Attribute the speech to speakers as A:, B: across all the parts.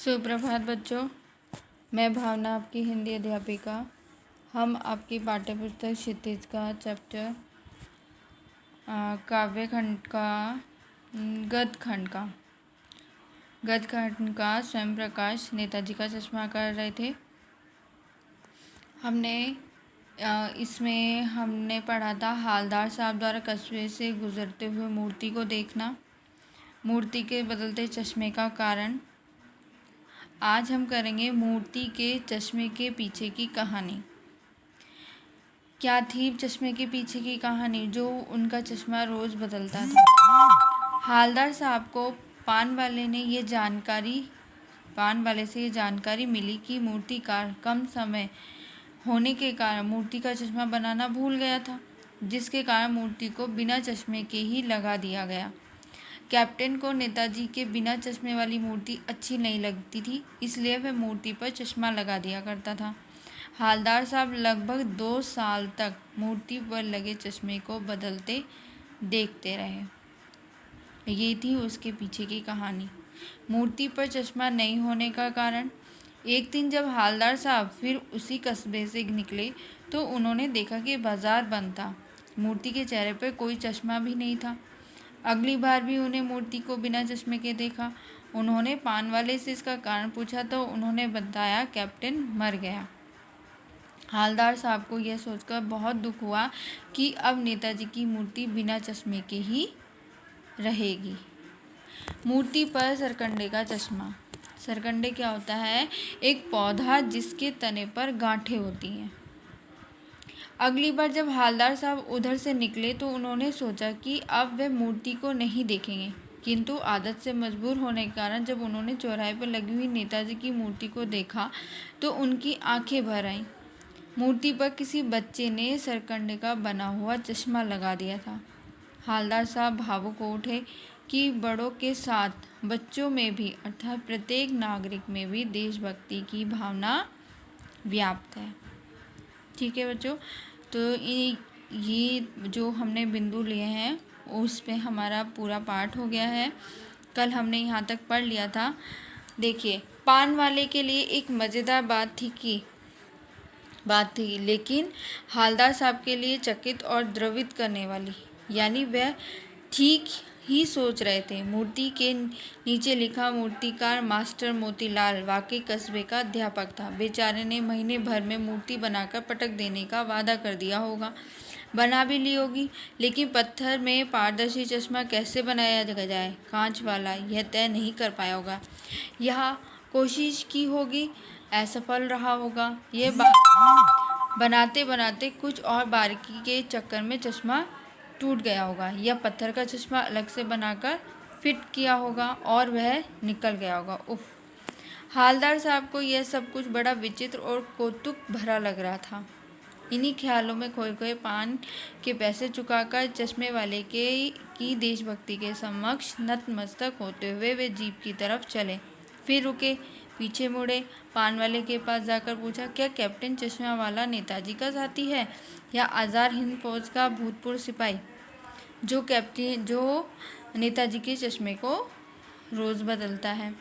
A: सुप्रभात बच्चों, मैं भावना आपकी हिंदी अध्यापिका। हम आपकी पाठ्य पुस्तक क्षितिज का चैप्टर काव्य खंड का गद्य खंड का स्वयं प्रकाश नेताजी का चश्मा कर रहे थे। इसमें हमने पढ़ा था हालदार साहब द्वारा कस्बे से गुजरते हुए मूर्ति को देखना, मूर्ति के बदलते चश्मे का कारण। आज हम करेंगे मूर्ति के चश्मे के पीछे की कहानी। क्या थी चश्मे के पीछे की कहानी? जो उनका चश्मा रोज़ बदलता था। हालदार साहब को पान वाले से ये जानकारी मिली कि मूर्तिकार कम समय होने के कारण मूर्ति का चश्मा बनाना भूल गया था, जिसके कारण मूर्ति को बिना चश्मे के ही लगा दिया गया। कैप्टन को नेताजी के बिना चश्मे वाली मूर्ति अच्छी नहीं लगती थी, इसलिए वह मूर्ति पर चश्मा लगा दिया करता था। हालदार साहब लगभग 2 साल तक मूर्ति पर लगे चश्मे को बदलते देखते रहे। ये थी उसके पीछे की कहानी। मूर्ति पर चश्मा नहीं होने का कारण। एक दिन जब हालदार साहब फिर उसी कस्बे से निकले तो उन्होंने देखा कि बाजार बंद था। मूर्ति के चेहरे पर कोई चश्मा भी नहीं था। अगली बार भी उन्हें मूर्ति को बिना चश्मे के देखा। उन्होंने पान वाले से इसका कारण पूछा तो उन्होंने बताया कैप्टन मर गया। हालदार साहब को यह सोचकर बहुत दुख हुआ कि अब नेताजी की मूर्ति बिना चश्मे के ही रहेगी। मूर्ति पर सरकंडे का चश्मा। सरकंडे क्या होता है? एक पौधा जिसके तने पर गांठें होती हैं। अगली बार जब हालदार साहब उधर से निकले तो उन्होंने सोचा कि अब वे मूर्ति को नहीं देखेंगे, किंतु आदत से मजबूर होने के कारण जब उन्होंने चौराहे पर लगी हुई नेताजी की मूर्ति को देखा तो उनकी आंखें भर आईं। मूर्ति पर किसी बच्चे ने सरकंडे का बना हुआ चश्मा लगा दिया था। हालदार साहब भावुक हो उठे कि बड़ों के साथ बच्चों में भी अर्थात प्रत्येक नागरिक में भी देशभक्ति की भावना व्याप्त है। ठीक है बच्चों, तो ये जो हमने बिंदु लिए हैं उस पे हमारा पूरा पाठ हो गया है। कल हमने यहाँ तक पढ़ लिया था। देखिए, पान वाले के लिए एक मज़ेदार बात थी, लेकिन हालदार साहब के लिए चकित और द्रवित करने वाली। यानी वह ठीक ही सोच रहे थे। मूर्ति के नीचे लिखा मूर्तिकार मास्टर मोतीलाल वाकई कस्बे का अध्यापक था। बेचारे ने महीने भर में मूर्ति बनाकर पटक देने का वादा कर दिया होगा, बना भी ली होगी, लेकिन पत्थर में पारदर्शी चश्मा कैसे बनाया जाए कांच वाला, यह तय नहीं कर पाया होगा। यह कोशिश की होगी, असफल रहा होगा। यह बनाते बनाते कुछ और बारीकी के चक्कर में चश्मा टूट गया होगा, या पत्थर का चश्मा अलग से बनाकर फिट किया होगा और वह निकल गया होगा। उफ! हालदार साहब को यह सब कुछ बड़ा विचित्र और कौतुक भरा लग रहा था। इन्हीं ख्यालों में खोए खोए पान के पैसे चुकाकर चश्मे वाले की देशभक्ति के समक्ष नतमस्तक होते हुए वे जीप की तरफ चले। फिर रुके, पीछे मुड़े, पान वाले के पास जाकर पूछा, क्या कैप्टन चश्मा वाला नेताजी का साथी है या आज़ाद हिंद फौज का भूतपूर्व सिपाही जो नेताजी के चश्मे को रोज़ बदलता है?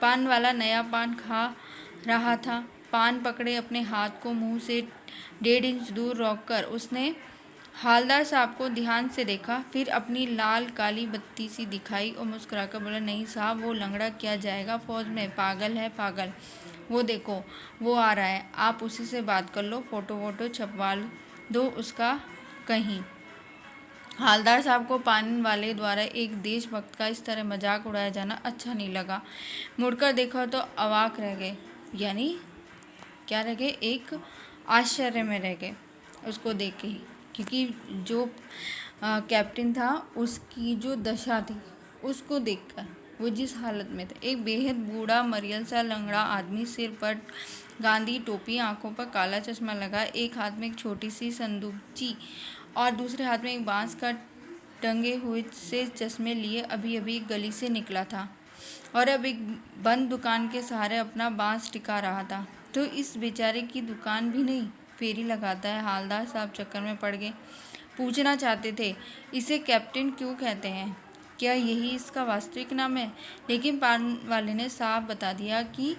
A: पान वाला नया पान खा रहा था। पान पकड़े अपने हाथ को मुंह से 1.5 इंच दूर रोककर उसने हालदार साहब को ध्यान से देखा, फिर अपनी लाल काली बत्ती सी दिखाई और मुस्कुराकर बोला, नहीं साहब, वो लंगड़ा क्या जाएगा फौज में? पागल है पागल। वो देखो, वो आ रहा है, आप उसी से बात कर लो, फोटो छपवा दो उसका कहीं। हालदार साहब को पान वाले द्वारा एक देशभक्त का इस तरह मजाक उड़ाया जाना अच्छा नहीं लगा। मुड़कर देखा तो अवाक रह गए। यानी क्या रह गए? एक आश्चर्य में रह गए उसको देख के ही, क्योंकि जो कैप्टन था उसकी जो दशा थी उसको देखकर वो जिस हालत में था। एक बेहद बूढ़ा मरियल सा लंगड़ा आदमी, सिर पर गांधी टोपी, आंखों पर काला चश्मा लगा, एक हाथ में एक छोटी सी संदूकची और दूसरे हाथ में एक बांस का टंगे हुए से चश्मे लिए अभी अभी गली से निकला था और अब एक बंद दुकान के सहारे अपना बांस टिका रहा था। तो इस बेचारे की दुकान भी नहीं, फेरी लगाता है। हालदार साहब चक्कर में पड़ गए। पूछना चाहते थे, इसे कैप्टन क्यों कहते हैं? क्या यही इसका वास्तविक नाम है? लेकिन पान वाले ने साफ बता दिया कि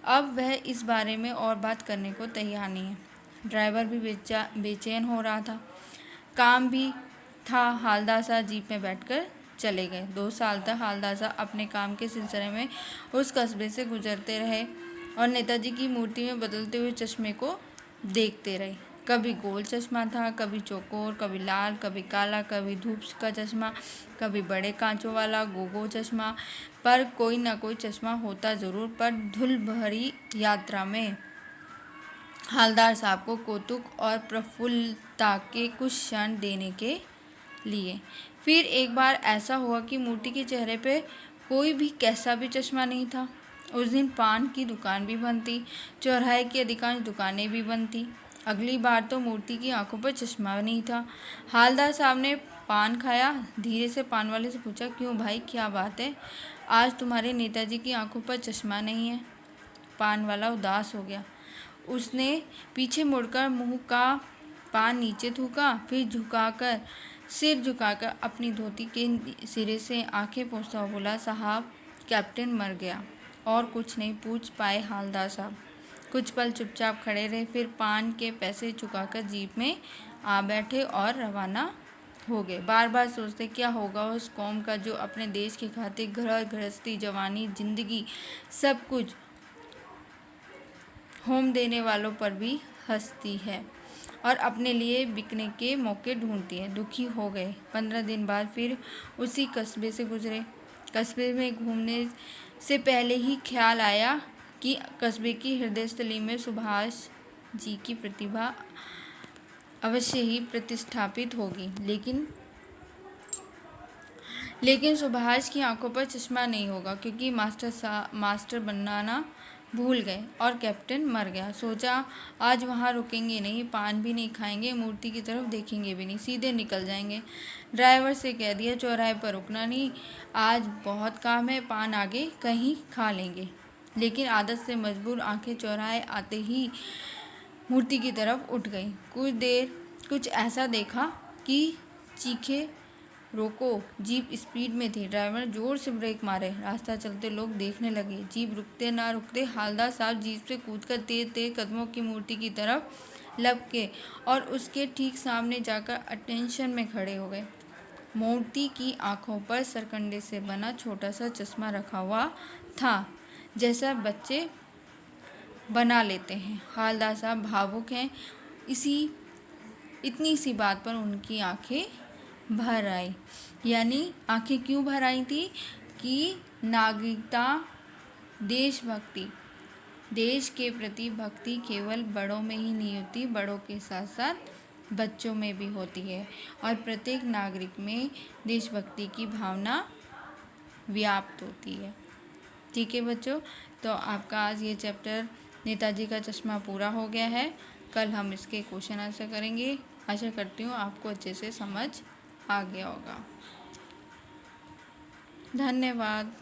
A: अब वह इस बारे में और बात करने को तैयार नहीं है। ड्राइवर भी बेचैन हो रहा था, काम भी था। हालदार साहब जीप में बैठकर चले गए। 2 साल तक हालदार साहब अपने काम के सिलसिले में उस कस्बे से गुजरते रहे और नेताजी की मूर्ति में बदलते हुए चश्मे को देखते रहे। कभी गोल चश्मा था, कभी चौकोर, कभी लाल, कभी काला, कभी धूप का चश्मा, कभी बड़े कांचों वाला गोगो चश्मा, पर कोई ना कोई चश्मा होता ज़रूर। पर धूल भरी यात्रा में हालदार साहब को कौतुक और प्रफुल्लता के कुछ क्षण देने के लिए। फिर एक बार ऐसा हुआ कि मूर्ति के चेहरे पे कोई भी कैसा भी चश्मा नहीं था। उस दिन पान की दुकान भी बंद थी, चौराहे की अधिकांश दुकानें भी बंद थी। अगली बार तो मूर्ति की आंखों पर चश्मा नहीं था। हालदार साहब ने पान खाया, धीरे से पान वाले से पूछा, क्यों भाई, क्या बात है? आज तुम्हारे नेताजी की आंखों पर चश्मा नहीं है। पान वाला उदास हो गया। उसने पीछे मुड़कर मुंह का पान नीचे थूका, फिर सिर झुकाकर अपनी धोती के सिरे से आंखें पोंछता हुआ बोला, साहब, कैप्टन मर गया। और कुछ नहीं पूछ पाए हालदार साहब। कुछ पल चुपचाप खड़े रहे, फिर पान के पैसे चुकाकर जीप में आ बैठे और रवाना हो गए। बार बार सोचते क्या होगा उस कौम का जो अपने देश की खातिर घर गृहस्थी, जवानी, जिंदगी, सब कुछ होम देने वालों पर भी हंसती है और अपने लिए बिकने के मौके ढूंढती है। दुखी हो गए। 15 दिन बाद फिर उसी कस्बे से गुजरे। कस्बे में घूमने से पहले ही ख्याल आया कि कस्बे की हृदयस्थली में सुभाष जी की प्रतिभा अवश्य ही प्रतिष्ठापित होगी। लेकिन सुभाष की आंखों पर चश्मा नहीं होगा, क्योंकि मास्टर बनाना भूल गए और कैप्टन मर गया। सोचा आज वहाँ रुकेंगे नहीं, पान भी नहीं खाएंगे, मूर्ति की तरफ देखेंगे भी नहीं, सीधे निकल जाएंगे। ड्राइवर से कह दिया चौराहे पर रुकना नहीं, आज बहुत काम है, पान आगे कहीं खा लेंगे। लेकिन आदत से मजबूर आंखें चौराहे आते ही मूर्ति की तरफ उठ गई। कुछ देर कुछ ऐसा देखा कि चीखे, रोको। जीप स्पीड में थी। ड्राइवर जोर से ब्रेक मारे। रास्ता चलते लोग देखने लगे। जीप रुकते ना रुकते हालदार साहब जीप से कूदकर तेज तेज कदमों की मूर्ति की तरफ लपके और उसके ठीक सामने जाकर अटेंशन में खड़े हो गए। मूर्ति की आंखों पर सरकंडे से बना छोटा सा चश्मा रखा हुआ था, जैसा बच्चे बना लेते हैं। हालदार साहब भावुक हैं। इतनी सी बात पर उनकी आंखें भर आई। यानी आंखें क्यों भर आई थी? कि नागरिकता, देशभक्ति, देश के प्रति भक्ति केवल बड़ों में ही नहीं होती, बड़ों के साथ साथ बच्चों में भी होती है और प्रत्येक नागरिक में देशभक्ति की भावना व्याप्त होती है। ठीक है बच्चों, तो आपका आज ये चैप्टर नेताजी का चश्मा पूरा हो गया है। कल हम इसके क्वेश्चन आंसर करेंगे। आशा करती हूँ आपको अच्छे से समझ आ गया होगा। धन्यवाद।